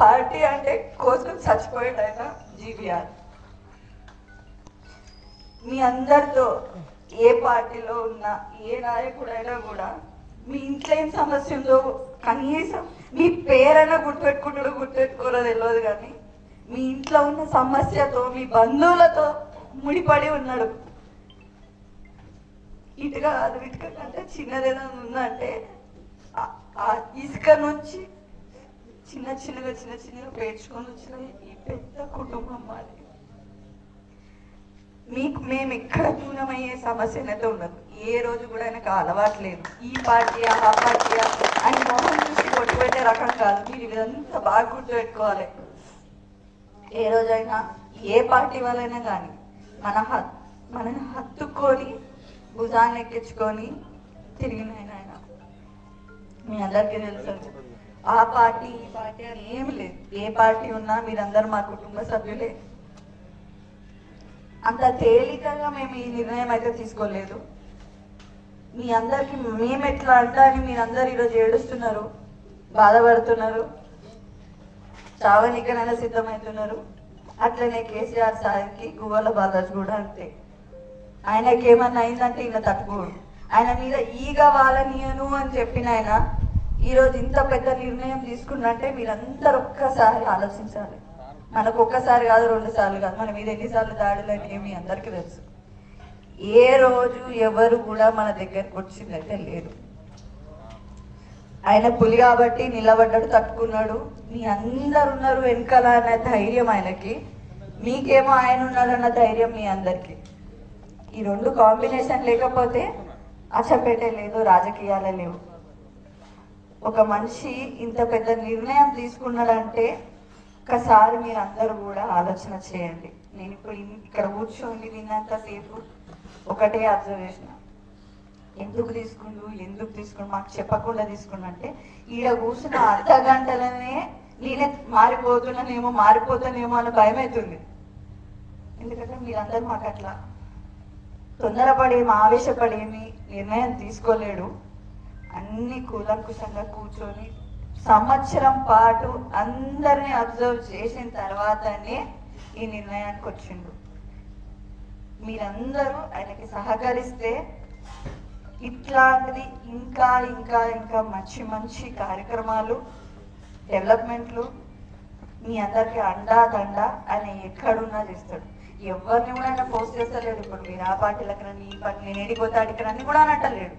Party అంటే కోసుకొని చచ్చిపోయాడు ఆయన జీవీఆర్. మీ అందరితో ఏ పార్టీలో ఉన్నా ఏ నాయకుడైనా కూడా మీ ఇంట్లో ఏం సమస్య ఉందో కనీసం మీ పేరైనా గుర్తుపెట్టుకోరో తెలియదు, కానీ మీ ఇంట్లో ఉన్న సమస్యతో మీ బంధువులతో ముడిపడి ఉన్నాడు. ఇటుక కాదు, ఇటుక కంటే చిన్నదేదో ఉందంటే ఆ ఇసుక నుంచి చిన్న చిన్నగా పేర్చుకొని వచ్చిన ఈ పెద్ద కుటుంబం మాది. మేము ఇక్కడ దూరమయ్యే సమస్య అయితే ఉండదు. ఏ రోజు కూడా ఆయనకు అలవాట్లేదు ఈ పార్టీ ఆ పార్టీ అని మొహం చూసి కొట్టుపెట్టే రకం కాదు. మీరు ఇదంతా బాగా గుర్తుపెట్టుకోవాలి. ఏ రోజైనా ఏ పార్టీ వాళ్ళైనా కానీ మనని హత్తుకొని భుజాన్ని ఎక్కించుకొని తిరిగిన ఆయన మీ అందరికీ తెలుసు. ఆ పార్టీ ఈ పార్టీ అని ఏమి లేదు. ఏ పార్టీ ఉన్నా మీరందరూ మా కుటుంబ సభ్యులే. అంత తేలికగా మేము ఈ నిర్ణయం అయితే తీసుకోలేదు. మీ అందరికి మేము ఎట్లా అంటా అని మీరందరూ ఈరోజు ఏడుస్తున్నారు, బాధపడుతున్నారు, చావనికనైనా సిద్ధమవుతున్నారు. అట్లనే కేసీఆర్ సార్కి గువ్వల బాలాజీ కూడా అంతే. ఆయనకి ఏమన్నా అయిందంటే ఈయన తట్టుకోడు. ఆయన మీద ఈగ వాళ్ళనియను అని చెప్పిన ఆయన ఈరోజు ఇంత పెద్ద నిర్ణయం తీసుకున్నంటే మీరందరూ ఒక్కసారి ఆలోచించాలి. మనకు ఒక్కసారి కాదు, 2 సార్లు కాదు, మన మీద ఎన్నిసార్లు దాడులు అని మీ అందరికీ తెలుసు. ఏ రోజు ఎవరు కూడా మన దగ్గరకు వచ్చిందైతే లేదు. ఆయన పులి కాబట్టి నిలబడ్డాడు, తట్టుకున్నాడు. మీ అందరు ఉన్నారు వెనకాల అన్న ధైర్యం ఆయనకి, మీకేమో ఆయన ఉన్నాడన్న ధైర్యం మీ అందరికి. ఈ 2 కాంబినేషన్ లేకపోతే అచ్చపేటే లేదు, రాజకీయాలే లేవు. ఒక మనిషి ఇంత పెద్ద నిర్ణయం తీసుకున్నాడంటే ఒక్కసారి మీరు అందరూ కూడా ఆలోచన చేయండి. నేను ఇప్పుడు ఇక్కడ కూర్చొని విన్నంతసేపు ఒకటే అబ్జర్వ్ చేసిన, ఎందుకు తీసుకుండు మాకు చెప్పకుండా తీసుకుండు అంటే ఈడ కూర్చున్న అర్ధ గంటలనే నేనే మారిపోతానేమో అని భయం అవుతుంది. ఎందుకంటే మీరందరూ మాకు అట్లా తొందరపడేమి ఆవేశపడేమి నిర్ణయం తీసుకోలేడు. అన్ని కూలంకుశంగా కూర్చొని సంవత్సరం పాటు అందరినీ అబ్జర్వ్ చేసిన తర్వాతనే ఈ నిర్ణయానికి వచ్చిండు. మీరందరూ ఆయనకి సహకరిస్తే ఇట్లాంటిది ఇంకా ఇంకా ఇంకా మంచి కార్యక్రమాలు, డెవలప్మెంట్లు మీ అందరికి అండా దండా ఆయన ఎక్కడున్నా చేస్తాడు. ఎవరిని కూడా ఆయన ఫోర్స్ చేస్తలేడు. ఇప్పుడు మీరు ఆ పార్టీలకు రండి, ఈ పార్టీ నేను ఏడిపోతే అడిగి రండి కూడా అనట్టలేడు.